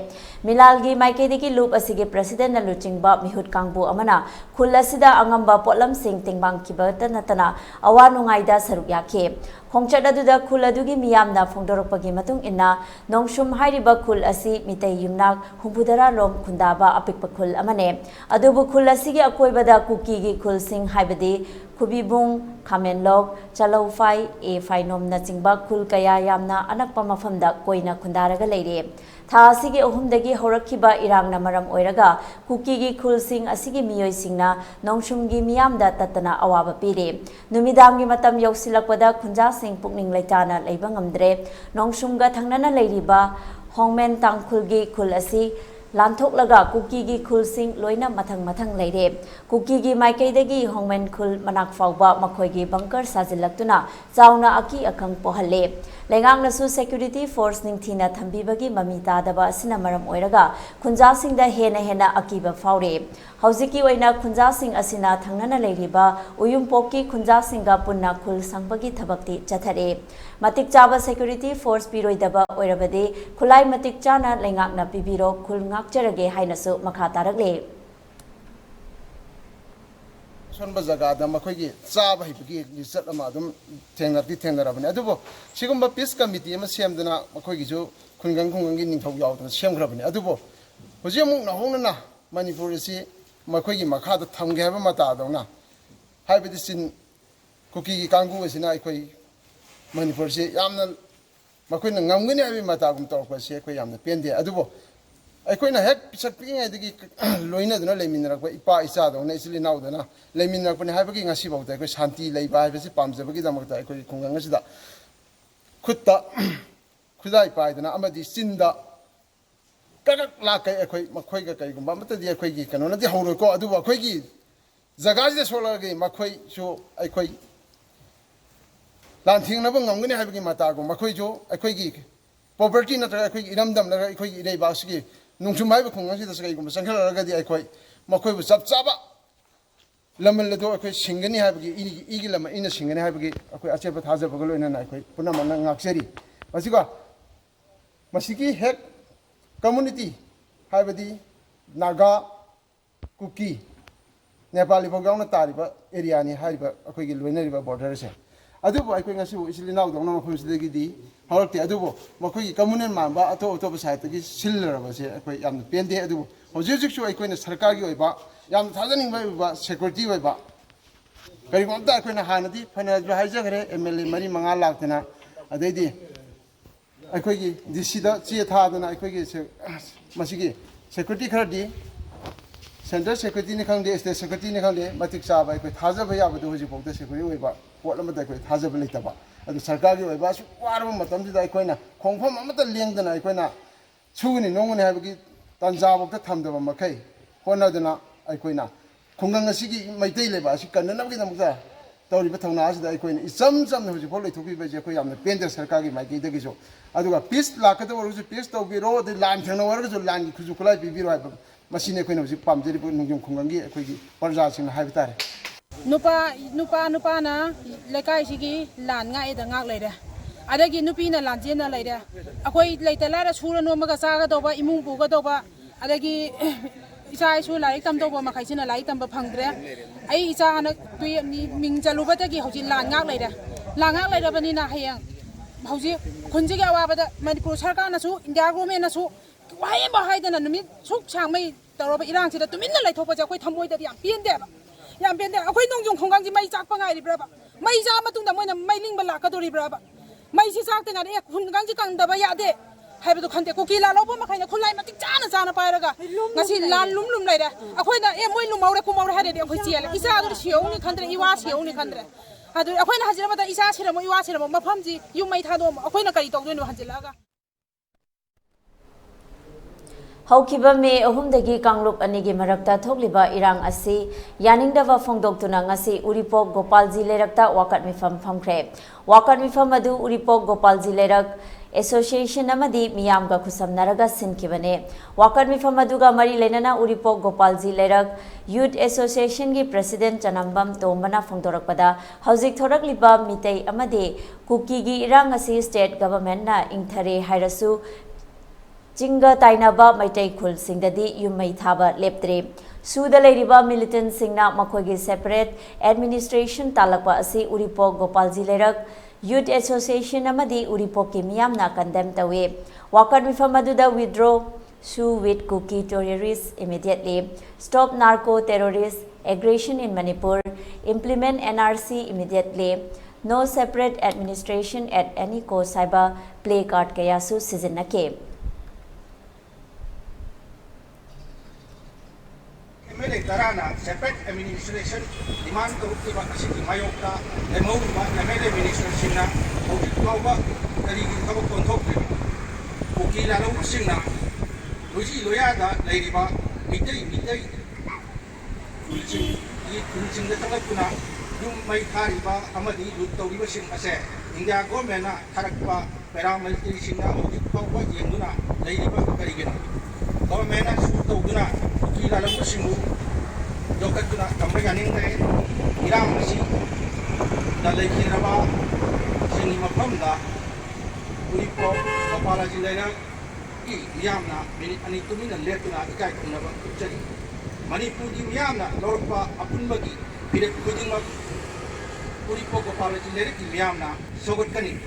milal gi maike degi loop asige president na luchingba mihut kangbu amana khul asida angamba potlam sing tingbang kibata natana awanungaida saruk yakhe khongchada duda khul adugi miyamna phongdoropagi matung inna Nongsum hairiba khul asi mitei yumnak humbudara lom khundaba apikpa khul amane adubu khul asigi akoibada kuki gi khul sing haibadi khubibung khamenlok chalaufai e fainom na chingba khul kaya yamna anakpa mafamda koina khundaraga leire tha asigi ahumdagi horakhiba irangna maram oiraga kuki gi khul sing asigi miyoi singna Nongsum gi miyamda tatana awaba pire numidangi matam yausilakpada khunja sing pukning leitana leiba ngamdre Nongsum ga thangnana leiriba hongmen tangkhul gi khul asi lanthok laga kuki gi khul sing loina mathang leire kuki gi maikai dagi hongmen khul manak fawba makhoi gi bunker sajilaktuna chauna aki akhang pohalle lengang nasu security force ningthina thambibagi mamita daba sina maram oiraga khunja singda hena akiba faure haujiki oina khunja sing asina thangnana leiriba uyum pokki khunja singa punna khul sangbagi thabakti chathare matik chaba security force biroi daba oirabade khulai matik chana lengak na pibiro khul ngakjarage hainasu makha tarakle sonba jaga da makhoi chaba hibagi gisat ama dum thengarabane adubo sigumba peace committee ama semdana makhoi gi ju khungang gi ningthau yaw da semgrabane adubo hojemuk na hongna Manipur si makhoi gi makha da thamge haba mata dawna haibadi sin kuki gi kanggu asina ikoi Manipur si yamna ꯃꯈꯣꯏꯅ ꯉꯝꯒꯅꯤ ꯍꯥꯏꯕꯒꯤ ꯃꯇꯥꯒꯨꯝ ꯇꯧꯔꯛꯄꯁꯦ ꯑꯩꯈꯣꯏ ꯌꯥꯝꯅ ꯄꯦꯟꯗꯦ ꯑꯗꯨꯕꯨ ꯑꯩꯈꯣꯏꯅ ꯍꯦꯛ ꯄꯤꯁꯛ ꯄꯤꯛꯏꯉꯩꯗꯒꯤ ꯂꯣꯏꯅꯗꯨꯅ ꯂꯩꯃꯤꯟꯅꯔꯛꯄ ꯏꯄꯥ ꯏꯆꯥꯗꯧꯅ ꯏꯆꯤꯜ ꯏꯅꯥꯎꯗꯧꯅ ꯂꯩꯃꯤꯟꯅꯔꯛꯄꯅꯤ ꯍꯥꯏꯕꯒꯤ ꯉꯁꯤꯐꯥꯎꯗ ꯑꯩꯈꯣꯏ ꯁꯥꯟꯇꯤ ꯂꯩꯕ ꯍꯥꯏꯕꯁꯤ ꯄꯥꯝꯖꯕꯒꯤꯗꯃꯛꯇ ꯑꯩꯈꯣꯏꯒꯤ ꯈꯨꯡꯒꯪ ꯑꯁꯤꯗ ꯈꯨꯠꯇ ꯈꯨꯗꯥꯏ ꯄꯥꯏꯗꯅ ꯑꯃꯗꯤ ꯆꯤꯟꯗ ꯀꯛ ꯂꯥꯛꯀꯩ ꯑꯩꯈꯣꯏ ꯃꯈꯣꯏꯒ ꯀꯔꯤꯒꯨꯝꯕ ꯑꯃꯠꯇꯗꯤ ꯑꯩꯈꯣꯏꯒꯤ ꯀꯩꯅꯣꯅꯗꯤ ꯍꯧꯔꯣꯏꯀꯣ ꯑꯗꯨꯕꯨ ꯑꯩꯈꯣꯏꯒꯤ ꯖꯒꯥꯁꯤꯗ ꯁꯣꯛꯂꯛꯑꯒ ꯃꯈꯣꯏꯁꯨ ꯑꯩꯈꯣꯏ ꯂꯥꯟꯊꯦꯡꯅꯕ ꯉꯝꯒꯅꯤ ꯍꯥꯏꯕꯒꯤ ꯃꯇꯥꯒꯨꯝ ꯃꯈꯣꯏꯁꯨ ꯑꯩꯈꯣꯏꯒꯤ ꯄꯣꯕꯔꯇꯤ ꯅꯠꯇ꯭ꯔꯒ ꯑꯩꯈꯣꯏꯒꯤ ꯏꯔꯝꯗꯝ ꯅꯠꯇ꯭ꯔꯒ ꯑꯩꯈꯣꯏꯒꯤ ꯏꯔꯩꯕꯥꯛꯁꯤꯒꯤ ꯅꯣꯡꯆꯨꯝ ꯍꯥꯏꯕ ꯈꯨꯡꯒꯪꯁꯤꯗꯁꯨ ꯀꯩꯒꯨꯝꯕ ꯆꯪꯁꯤꯜꯂꯛꯑꯒꯗꯤ ꯑꯩꯈꯣꯏ ꯃꯈꯣꯏꯕꯨ ꯆꯞ ꯆꯥꯕ ꯂꯃꯟ ꯑꯗꯨ ꯑꯩꯈꯣꯏ ꯁꯤꯡꯒꯅꯤ ꯍꯥꯏꯕꯒꯤ ꯏꯒꯤ ꯂꯃꯟ ꯏꯅ ꯁꯤꯡꯒꯅꯤ ꯍꯥꯏꯕꯒꯤ ꯑꯩꯈꯣꯏ ꯑꯆꯦꯠꯄ ꯊꯥꯖꯕꯒ ꯂꯣꯏꯅꯅ ꯑꯩꯈꯣꯏ ꯄꯨꯝꯅꯃꯛꯅ ꯉꯥꯛꯆꯔꯤ ꯃꯁꯤꯒꯤ ꯍꯦꯛ ꯀꯝꯃꯨꯅꯤꯇꯤ ꯍꯥꯏꯕꯗꯤ ꯅꯥꯒꯥ ꯀꯨꯀꯤ ꯅꯦꯄꯥꯂꯤ ꯐꯥꯎ ꯌꯥꯎꯅ ꯇꯥꯔꯤꯕ ꯑꯦꯔꯤꯌꯥꯅꯤ ꯍꯥꯏꯔꯤꯕ ꯑꯩꯈꯣꯏꯒꯤ ꯂꯣꯏꯅꯔꯤꯕ ꯕꯣꯔꯗꯔꯁꯦ ꯑꯗꯨꯕꯨ ꯑꯩꯈꯣꯏ ꯉꯁꯤꯕꯨ ꯏꯆꯤꯜ ꯏꯅꯥꯎꯗꯧꯅ ꯃꯐꯝꯁꯤꯗꯒꯤꯗꯤ ꯍꯧꯔꯛꯇꯦ ꯑꯗꯨꯕꯨ ꯃꯈꯣꯏꯒꯤ ꯀꯝꯃꯨꯅꯦꯜ ꯃꯥꯟꯕ ꯑꯇꯣꯞ ꯑꯇꯣꯞꯄ ꯁꯥꯏꯠꯇꯒꯤ ꯁꯤꯜꯂꯔꯕꯁꯦ ꯑꯩꯈꯣꯏ ꯌꯥꯝꯅ ꯄꯦꯟꯗꯦ ꯑꯗꯨꯕꯨ ꯍꯧꯖꯤꯛ ꯍꯧꯖꯤꯛꯁꯨ ꯑꯩꯈꯣꯏꯅ ꯁꯔꯀꯥꯔꯒꯤ ꯑꯣꯏꯕ ꯌꯥꯝꯅ ꯊꯥꯖꯅꯤꯡꯕ ꯑꯣꯏꯕ ꯁꯦꯀ꯭ꯌꯨꯔꯤꯇꯤ ꯑꯣꯏꯕ ꯀꯔꯤꯒꯨꯝꯕ ꯑꯝꯇ ꯑꯩꯈꯣꯏꯅ ꯍꯥꯟꯅꯗꯤ ꯐꯅꯁꯨ ꯍꯥꯏꯖꯈ꯭ꯔꯦ MLA 4-5 ꯂꯥꯛꯇꯅ ꯑꯗꯩꯗꯤ ꯑꯩꯈꯣꯏꯒꯤ DCꯗ ꯆꯦ ꯊꯥꯗꯅ ꯑꯩꯈꯣꯏꯒꯤ ꯃꯁꯤꯒꯤ ꯁꯦꯀ꯭ꯌꯨꯔꯤꯇꯤ ꯈꯔꯗꯤ ꯁꯦꯟꯇ꯭ꯔꯦꯜ ꯁꯦꯀ꯭ꯌꯨꯔꯤꯇꯤꯅꯤ ꯈꯪꯗꯦ ꯁ꯭ꯇꯦꯠ ꯁꯦꯀ꯭ꯌꯨꯔꯤꯇꯤꯅꯤ ꯈꯪꯗꯦ ꯃꯇꯤꯛ ꯆꯥꯕ ꯑꯩꯈꯣꯏ ꯊꯥꯖꯕ ꯌꯥꯕꯗꯨ ꯍꯧꯖꯤꯛꯐꯥꯎꯗ ꯁꯦꯀ꯭ꯌꯨꯔꯤꯇꯤ ꯑꯣꯏꯕ ꯄꯣꯠ ꯑꯃꯗ ꯑꯩꯈꯣꯏ ꯊꯥꯖꯕ ꯂꯩꯇꯕ ꯑꯗꯨ ꯁꯔꯀꯥꯔꯒꯤ ꯑꯣꯏꯕ ꯑꯁꯨꯛ ꯋꯥꯔꯕ ꯃꯇꯝꯁꯤꯗ ꯑꯩꯈꯣꯏꯅ ꯈꯣꯡꯐꯝ ꯑꯃꯠꯇ ꯂꯦꯡꯗꯅ ꯑꯩꯈꯣꯏꯅ ꯁꯨꯒꯅꯤ ꯅꯣꯡꯒꯅꯤ ꯍꯥꯏꯕꯒꯤ ꯇꯥꯟꯖꯥꯐꯥꯎꯗ ꯊꯝꯗꯕ ꯃꯈꯩ ꯍꯣꯠꯅꯗꯅ ꯑꯩꯈꯣꯏꯅ ꯈꯨꯡꯒꯪ ꯑꯁꯤꯒꯤ ꯃꯩꯇꯩ ꯂꯩꯕꯥꯛ ꯑꯁꯤ ꯀꯟꯅꯅꯕꯒꯤꯗꯃꯛꯇ ꯇꯧꯔꯤꯕ ꯊꯧꯅꯥ ꯑꯁꯤꯗ ꯑꯩꯈꯣꯏꯅ ꯏꯆꯝ ꯆꯝꯅ ꯍꯧꯖꯤꯛꯐꯥꯎ ꯂꯩꯊꯣꯛꯄꯤꯕꯁꯦ ꯑꯩꯈꯣꯏ ꯌꯥꯝꯅ ꯄꯦꯟꯗꯦ ꯁꯔꯀꯥꯔꯒꯤ ꯃꯥꯏꯀꯩꯗꯒꯤꯁꯨ ꯑꯗꯨꯒ ꯄꯤꯁ ꯂꯥꯛꯀꯗꯕ ꯑꯣꯏꯔꯒꯁꯨ ꯄꯤꯁ ꯇꯧꯕꯤꯔꯣ ꯑꯗꯩ ꯂꯥꯟ ꯊꯦꯡꯅꯕ ꯑꯣꯏꯔꯒꯁꯨ ꯂꯥꯟꯒꯤ ꯈꯨꯠꯁꯨ ꯈꯨꯠꯂꯥꯏ ꯄꯤꯕꯤꯔꯣ ꯍꯥꯏꯕ ꯃꯁꯤꯅꯤ ꯑꯩꯈꯣꯏꯅ ꯍꯧꯖꯤꯛ ꯄꯥꯝꯖꯔꯤꯕ ꯅꯣꯡꯖꯨꯝ ꯈꯨꯡꯒꯪꯒꯤ ꯑꯩꯈꯣꯏꯒꯤ ꯄ꯭ꯔꯖꯥꯁꯤꯡꯅ ꯍꯥꯏꯕ ꯇꯥꯔꯦ ꯅꯨꯄꯥꯅ ꯂꯩꯀꯥꯏꯁꯤꯒꯤ ꯂꯥꯟ ꯉꯥꯛꯑꯦꯗ ꯉꯥꯛ ꯂꯩꯔꯦ ꯑꯗꯒꯤ ꯅꯨꯄꯤꯅ ꯂꯥꯟꯖꯦꯟꯅ ꯂꯩꯔꯦ ꯑꯩꯈꯣꯏ ꯂꯩꯇ ꯂꯥꯏꯔ ꯁꯨꯔ ꯅꯣꯝꯃꯒ ꯆꯥꯒꯗꯧꯕ ꯏꯃꯨꯡ ꯄꯨꯒꯗꯧꯕ ꯑꯗꯒꯤ ꯏꯆꯥ ꯏꯁꯨ ꯂꯥꯏꯔꯤꯛ ꯇꯝꯗꯧꯕ ꯃꯈꯩꯁꯤꯅ ꯂꯥꯏꯔꯤꯛ ꯇꯝꯕ ꯐꯪꯗ꯭ꯔꯦ ꯑꯩ ꯏꯆꯥ ꯍꯟꯗꯛ ꯃꯤꯡ ꯆꯜꯂꯨꯕꯗꯒꯤ ꯍꯧꯖꯤꯛ ꯂꯥꯟ ꯉꯥꯛ ꯂꯩꯔꯦ ꯂꯥꯟ ꯉꯥꯛ ꯂꯩꯔꯕꯅꯤꯅ ꯍꯌꯦꯡ ꯍꯧꯖꯤꯛ ꯈꯨꯟꯁꯤꯒꯤ ꯑꯋꯥꯕꯗ ꯃꯅꯤꯄꯨꯔ ꯁꯔꯀꯥꯔꯅꯁꯨ ꯏꯟꯗꯤꯌꯥ ꯒꯣꯔꯃꯦꯟꯅꯁꯨ ꯋꯥꯍꯩ ꯑꯃ ꯍꯥꯏꯗꯅ ꯅꯨꯃꯤꯠ ꯁꯨꯛ ꯁꯥꯡꯃꯩ ꯇꯧꯔꯕ ꯏꯔꯥꯡꯁꯤꯗ ꯇꯨꯃꯤꯟꯅ ꯂꯩꯊꯣꯛꯄꯁꯦ ꯑꯩꯈꯣꯏ ꯊꯃꯣꯏꯗꯗꯤ ꯌꯥꯝ ꯄꯦꯟꯗꯦꯕ ꯌꯥꯝ ꯄꯦꯟꯗꯦ ꯑꯩꯈꯣꯏ ꯅꯣꯡꯖꯨꯝ ꯈꯨꯡꯒꯪꯁꯤ ꯃꯩ ꯆꯥꯛꯄ ꯉꯥꯏꯔꯤꯕ꯭ꯔꯕ ꯃꯩ ꯆꯥꯛꯑ ꯃꯇꯨꯡꯗ ꯃꯣꯏꯅ ꯃꯩ ꯂꯤꯡꯕ ꯂꯥꯛꯀꯗꯣꯔꯤꯕ꯭ꯔꯕ ꯃꯩꯁꯤ ꯆꯥꯛꯇꯉꯥꯏꯗ ꯈꯨꯡꯒꯪꯁꯤ ꯀꯪꯗꯕ ꯌꯥꯗꯦ ꯍꯥꯏꯕꯗꯨ ꯈꯟꯗꯦ ꯀꯨꯀꯤ ꯂꯥ ꯂꯧꯕ ꯃꯈꯩꯅ ꯈꯨꯠꯂꯥꯏ ꯃꯇꯤꯛ ꯆꯥꯅ ꯄꯥꯏꯔꯒ ꯉꯁꯤ ꯂꯥꯟ ꯂꯨꯝ ꯂꯩꯔꯦ ꯑꯩꯈꯣꯏꯅ ꯃꯣꯏ ꯂꯨꯝꯍꯧꯔꯦ ꯈꯨꯝꯍꯧꯔꯦ ꯍꯥꯏꯔꯗꯤ ꯑꯩꯈꯣꯏ ꯆꯦꯜꯂꯦ ꯏꯆꯥꯗꯨꯗꯤ ꯁꯤꯍꯧꯅꯤ ꯈꯟꯗ꯭ꯔꯦ ꯏꯋꯥ ꯁꯤꯍꯧꯅꯤ ꯈꯟꯗ꯭ꯔꯦ ꯑꯗꯨ ꯑꯩꯈꯣꯏꯅ ꯍꯟꯖꯤꯜꯂꯕꯗ ꯏꯆꯥ ꯁꯤꯔꯝꯃꯣ ꯏꯋꯥ ꯁꯤꯔꯝꯃꯣ ꯃꯐꯝꯁꯤ ꯌꯨꯝ ꯃꯩ ꯊꯥꯗꯣꯛꯑꯝꯃꯣ ꯑꯩꯈꯣꯏꯅ ꯀꯔꯤ ꯇꯧꯗꯣꯏꯅꯣ ꯍꯟꯖꯤꯜꯂꯛꯑꯒ ꯍꯧꯈꯤꯕ ꯃꯦ 3 ꯀꯥꯡꯂꯨꯞ ꯑꯅꯤꯒꯤ ꯃꯔꯛꯇ ꯊꯣꯛꯂꯤꯕ ꯏꯔꯥꯡ ꯑꯁꯤ ꯌꯥꯅꯤꯡꯗꯕ ꯐꯣꯡꯗꯣꯛꯇꯨꯅ ꯉꯁꯤ ꯎꯔꯤꯄꯣꯛ ꯒꯣꯄꯥꯜꯖꯤ ꯂꯩꯔꯛꯇ ꯋꯥꯀꯠ ꯃꯤꯐꯝ ꯐꯝꯈ꯭ꯔꯦ ꯋꯥꯀꯠ ꯃꯤꯐꯝ ꯑꯗꯨ ꯎꯔꯤꯄꯣꯛ ꯒꯣꯄꯥꯜꯖꯤ ꯂꯩꯔꯛ ꯑꯦꯁꯣꯁꯤꯌꯦꯁꯟ ꯑꯃꯗꯤ ꯃꯤꯌꯥꯝꯒ ꯈꯨꯠꯁꯝꯅꯔꯒ ꯁꯤꯟꯈꯤꯕꯅꯦ ꯋꯥꯀꯠ ꯃꯤꯐꯝ ꯑꯗꯨꯒ ꯃꯔꯤ ꯂꯩꯅꯅ ꯎꯔꯤꯄꯣꯛ ꯒꯣꯄꯥꯜꯖꯤ ꯂꯩꯔꯛ ꯌꯨꯠ ꯑꯦꯁꯣꯁꯤꯌꯦꯁꯟꯒꯤ ꯄ꯭ꯔꯦꯁꯤꯗꯦꯟꯠ ꯆꯅꯝꯕꯝ ꯇꯣꯝꯕꯅ ꯐꯣꯡꯗꯣꯔꯛꯄꯗ ꯍꯧꯖꯤꯛ ꯊꯣꯔꯛꯂꯤꯕ ꯃꯤꯇꯩ ꯑꯃꯗꯤ ꯀꯨꯀꯤꯒꯤ ꯏꯔꯥꯡ ꯑꯁꯤ ꯁ꯭ꯇꯦꯠ ꯒꯚꯔꯟꯃꯦꯟꯠꯅ ꯏꯪꯊꯔꯦ ꯍꯥꯏꯔꯁꯨ ꯆꯤꯡꯒ ꯇꯥꯏꯅꯕ ꯃꯩꯇꯩ ꯈꯨꯜꯁꯤꯡꯗꯗꯤ ꯌꯨꯝꯃꯩ ꯊꯥꯕ ꯂꯦꯞꯇ꯭ꯔꯤ ꯁꯨꯗ ꯂꯩꯔꯤꯕ ꯃꯤꯂꯤꯇꯦꯟꯠꯁꯤꯡꯅ ꯃꯈꯣꯏꯒꯤ ꯁꯦꯄꯔꯦꯠ ꯑꯦꯗꯃꯤꯅꯤꯁꯇ꯭ꯔꯦꯁꯟ ꯇꯥꯜꯂꯛꯄ ꯑꯁꯤ ꯎꯔꯤꯄꯣꯛ ꯒꯣꯄꯥꯜꯖꯤ ꯂꯩꯔꯛ ꯌꯨꯠ ꯑꯦꯁꯣꯁꯤꯌꯦꯁꯟ ꯑꯃꯗꯤ ꯎꯔꯤꯄꯣꯛꯀꯤ ꯃꯤꯌꯥꯝꯅ ꯀꯟꯗꯦꯝ ꯇꯧꯏ ꯋꯥꯀꯠ ꯃꯤꯐꯝ ꯑꯗꯨꯗ ꯋꯤꯗ꯭ꯔꯣ ꯁꯨ with Kuki terrorist immediately, stop narco terrorist aggression in Manipur, implement NRC immediately, no separate administration at any cost haiba play card kayasu sizinake. MLA Tarana separate administration demand koruptiba asiki mayokta lemouba MLA minister singna hojik tauba karigi thabak konthokre ukila law singna loji loyada leiriba mitei kulsing da tangakuna yum mai thariba amadi lut tawriba sing ase India government na tharakpa paramilitary singna hojik tauba yenguna leiriba karigina government na su tawduna ukila law singu Jokatuna Kambayaningre, Iramasi, the Lake Rava, Sinima Pamda, Uripo, Kapala Jilena, Yamna, Anitumin and Letuna, the Kaikuna, Manipur, Yamna, Lorpa, Apunbagi, Piret Pudding of Uripo, Kapala Jilena, Yamna, Sogotani,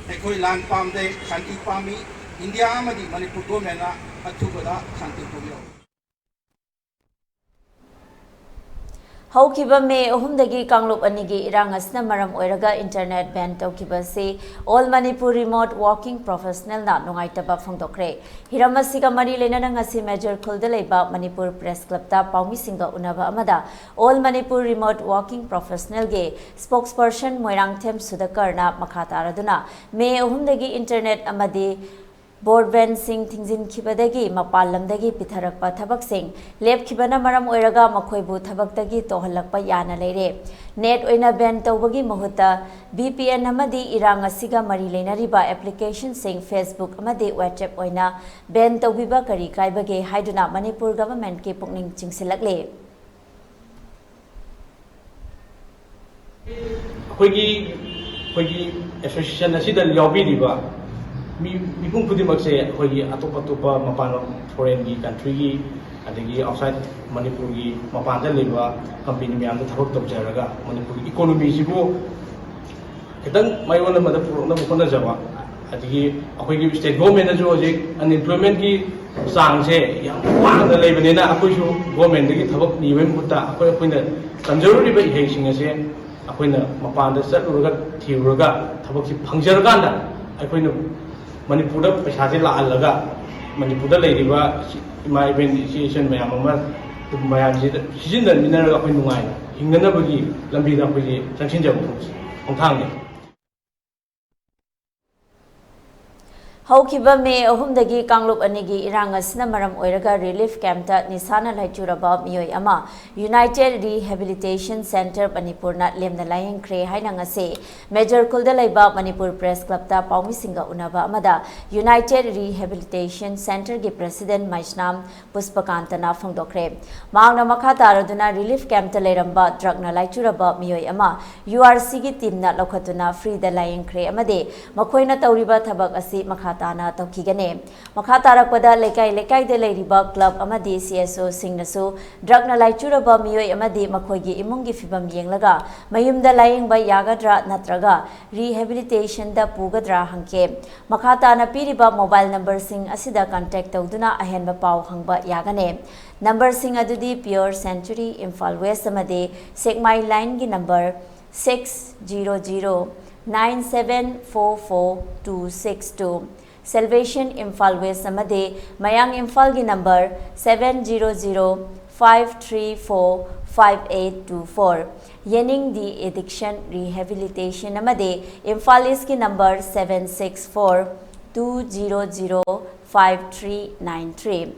Ekoi Land Palm Day, Santi Pami, India Amadi, Manipur Gomena, Atubada, Santi Pumio. Haukiba May Ohumdagi Kanglup Anigi Irangasna Maram Oiraga Internet Ban Tokibasi All Manipur Remote Walking Professional Na Nungaitaba Fongdokre Hiramasiga Mari Lenangasi Major Kuldeleba Manipur Press Club Ta Paumi Singa Unava Amada All Manipur Remote Walking Professional Ge Spokesperson Moirang Them Sudakarna Makata Raduna May Ohumdagi Internet Amadi Broadband Sing Thingzin Kibadagi Mapalamdagi Pitharakpa Thabak Sing Lep Kibana Maram Oiraga Makoibu Thabaktagi Tohalakpa Yana Leire Net Oina Ben Tobagi Mahuta BPN Amadi Iranga Siga Mari Lenariba Application Sing Facebook Amadi WhatsApp Oina Ben Tobiba Kari Kaibage Haiduna Manipur Government Ke Pukning Chingsilakle Hoigi association asida yawbiriba Mipung Pudimak say, Hogi Atopa Mapano foreign country, and outside Manipur, Mapanta Liva, company and the Throat of Jaraga, Manipur economy. Then my own mother from Java. At the Hogi state government unemployment sang say, one of the Lebanina, Akushu, government, the Tabak, even Puta, appointed conservative hating as a Mapanda Saturga, Tiruga, Tabaki Pangjaraganda. Manipur Pashati La Alaga, Manipur Ladiva, my initiation Mayama, she's in the mineral of Wine, Hinganabagi, Lambida Pudi, Sanchinja on Tangi. Haukiba May Ohumdagi Kanglup Anigi Irangasna Maram Oiraga Relief Camp Ta Nisana Laichuraba Miyoi Ama United Rehabilitation Center Manipurna Lemna Laing Kre Hainangase Major Kuldalaiba Manipur Press Club Ta Paumi Singa Unava Amada United Rehabilitation Center Ge President Maisnam Puspakantana Fongdokre Mangna Makata Raduna Relief Camp Ta Leramba Dragna Laichuraba Miyoi Ama URC Gi Teamna Lokhatuna Free the Laing Kre Amade Makoina Tauriba Thabak Asi Makata Tana Tokigane Makata Rakwada Lekai de Ladiba Club Amadi CSO Singnasu Dragna Laichuraba Miyoi Amadi Makoigi Imungi Fibam Yenglaga Mayumda Lying by Yagadra Natraga Rehabilitation da Pugadra Hanke Makata na Piriba mobile number sing Asida contact Toduna Ahenba Pau Hangba Yagane Number sing Adudi Pure Century Imphal West Amade Sekmai line gi number 600 9744262 Salvation Imphal West Amade Mayang Imphal gi number 700-534-5824 Yening the Addiction Rehabilitation Amade Imphal East gi number 764-200-5393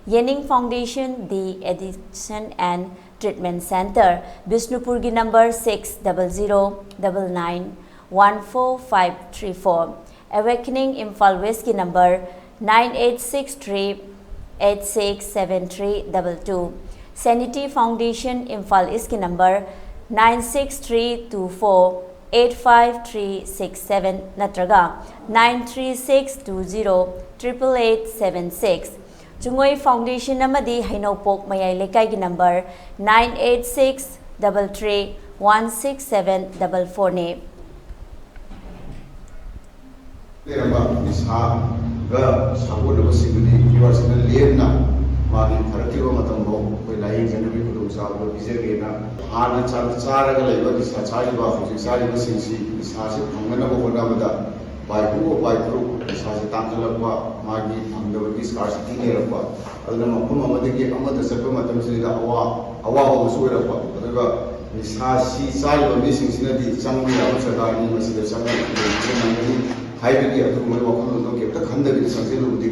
Yening Foundation the Addiction and Treatment Center Bishnupur gi number 600-99-14534 Awakening Imphal West ki number 9863867322 Sanity Foundation Imphal East ki number 96324-85367 natraga 93620-88876 Chungoi Foundation Amadi Hainopok Mayay Lekai ki number 98633-16744 ne Leramba Misha Ga Sabu Singudi, you are still Lena, Madi Tarativo Matambo, Lai General Kudusa, Vijayeta, Hana Chara, Sachaiba, Sari Sinsi, Misasi, Pangana, by who or by group, Misasi Tantalapa, Magi, the scarcity nearby. Adamapuma, Amata Sapamatam, Awa, Surapa, Misasi, Sari, missing Sinati, somewhere outside our university, somewhere. Highway to my walk kept the Kanda with something of the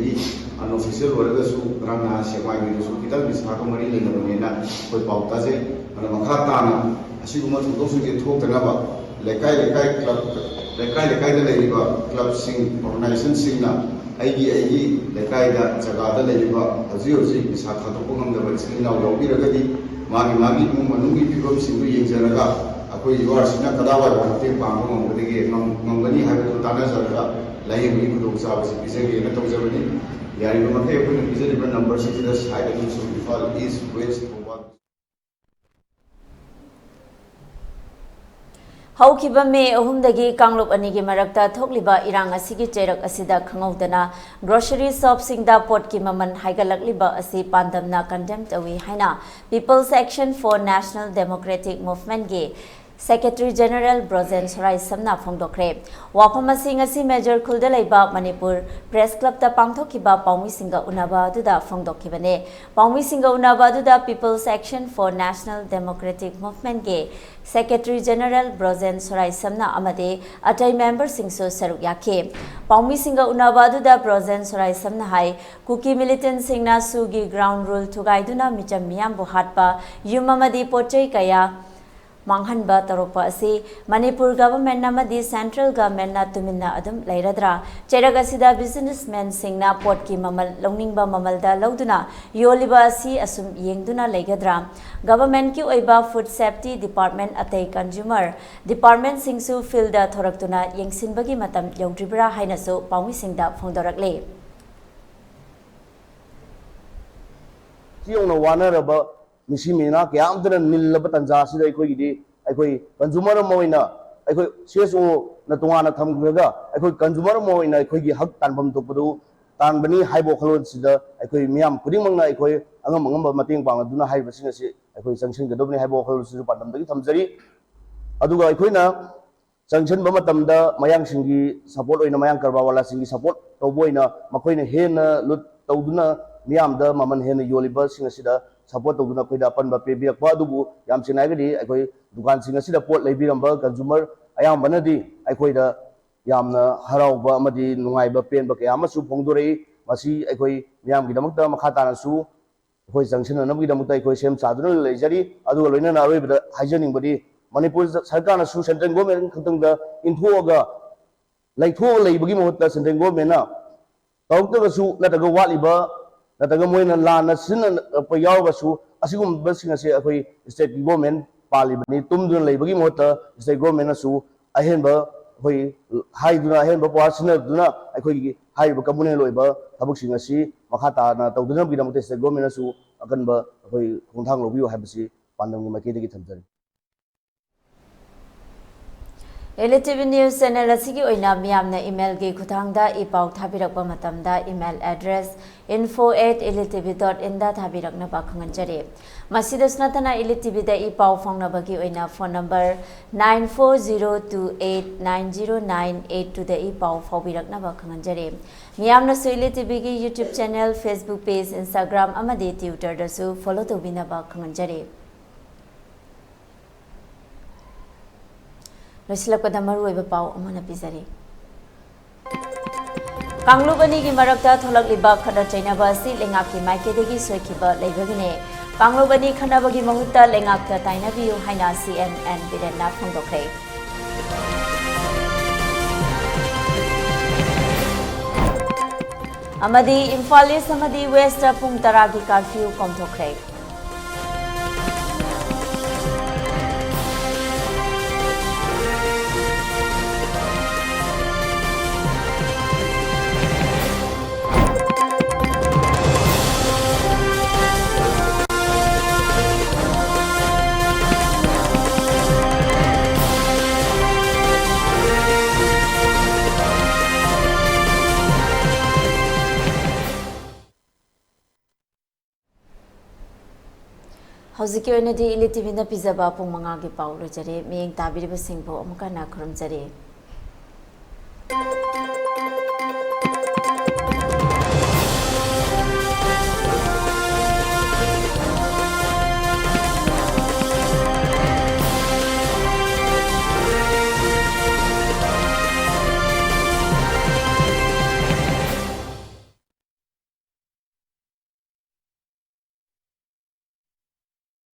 unofficial workers who run a Shemai with Hospital, Miss Hakamari in the Marina, with Pautaze, and Makatana, she was also get talked about Lekai Club, Lekai Club Sing, Organization Singna, IGA, Lekai, Zagada, Leva, Aziozi, Miss Hakatopum, the Western now, Lobby, Magi, Manungi, people seem to use Jaraga. You are Sina Kadawa, Tim Pamong, the game, Mongani, have to Tana, lying with the Savas, Pisaki, and Tozavani. They are even visible numbers in the side of the east, west, Haukiba me ahumdagi Kanglup anigi marakta thokliba irang asigi cherak asida khangaudana grocery shop singda pot ki maman haigalakliba asi pandamna condemn tawi haina People's Action for National Democratic Movement ge Secretary General Brozen Sarai Samna Phongdokre Wapamasi ngasi Major Khulda leiba Manipur Press Club ta pangthokiba Paumi Singa Unaba duda Phongdokibane Paumi Singa Unaba duda People's Action for National Democratic Movement ge Secretary General Brozen Sarai Samna amade atai member singso saruk yakhe Paumi Singa Unaba duda Brozen Sarai Samna hai Kuki militant singna sugi ground rule thugaiduna micham miyam bu hatpa yumamadi pochai kaya Manghanba Taropa asi Manipur government namadi central government na tuminna adum leiradra Cheragasida businessmen singna pot ki mamal longningba mamalda lauduna yoliba asi asum yengduna leigadra government ki oiba food safety department atei consumer department singsu field da thoraktuna yengsinbagi matam yaudribra hainasu paumi singda phongdorakle Siong wanaraba misi mina kaya amtera nilaba tanza sida ikoi consumer moina ikoi CSO na tungana thamgraga ikoi consumer moina ikoi gi hak tanbam topadu tanbani haibo khalon sida ikoi miyam kudingmangna ikoi angam mating pangduna haiba singa si ikoi sanction gadobni haibo khalon sidu pandamdagi thamjari aduga ikoina sanction ba matamda mayang singi support oina mayang karba wala singi support toboina makoina hena lut tawduna miyamda maman hena yoliba singa sida support tawduna koida panba pebiak ba dubu yam sinagadi aikoi dukan singa sida pot leibiramba consumer ayam banadi aikoida yamna harauba amadi nungaiba penba kaya amasu phongdorei masi aikoi miyam gidamakta makhata nasu akoi sanction namgidamakta aikoi sem saduna leijari adu loina na roibada haijaning badi Manipur sarkar nasu central government khantangda inthoga laitho leibagi mohutta central government na tawtagasu nataga waliba nataga moina lana sinna payawasu asigum basing ase akoi state government palibani tumdun leibagi mohutta state government nasu ahenba hoi haiduna ahenba pawasina duna akoi haiba kabune loiba thabuk sing asi makhata na tawduna bidamte state government nasu akanba hoi khongthang lobiyo haibasi pandamgi makedegi thamjari ELITETV News Channel asigi oina miyamna email ge khutangda ipau thabirakpa matamda email address info@elitetv.in da thabirakna ba khanganjare masida snatana ELITETV da ipau phongnabagi oina phone number 9402890982 da ipau phaubirakna ba khanganjare miyamna su ELITETV gi YouTube channel Facebook page Instagram amadi Twitter da su follow tobina ba khanganjare Losilakpada maruoiba pau amana pizari Kanglubani gi marakta tholakliba khana chainaba si lengaki maikedegi soikiba leibagine Kanglubani khanabagi mahutta lengakta tainabiu haina CNN birenna phongdokre Amadi Imphal East amadi West pung 10 gi curfew komthokre Hauzik yoinadi ELITETV na pizaba pung manga gi pau lojare miyeng tabiriba singbo amukana khuramjare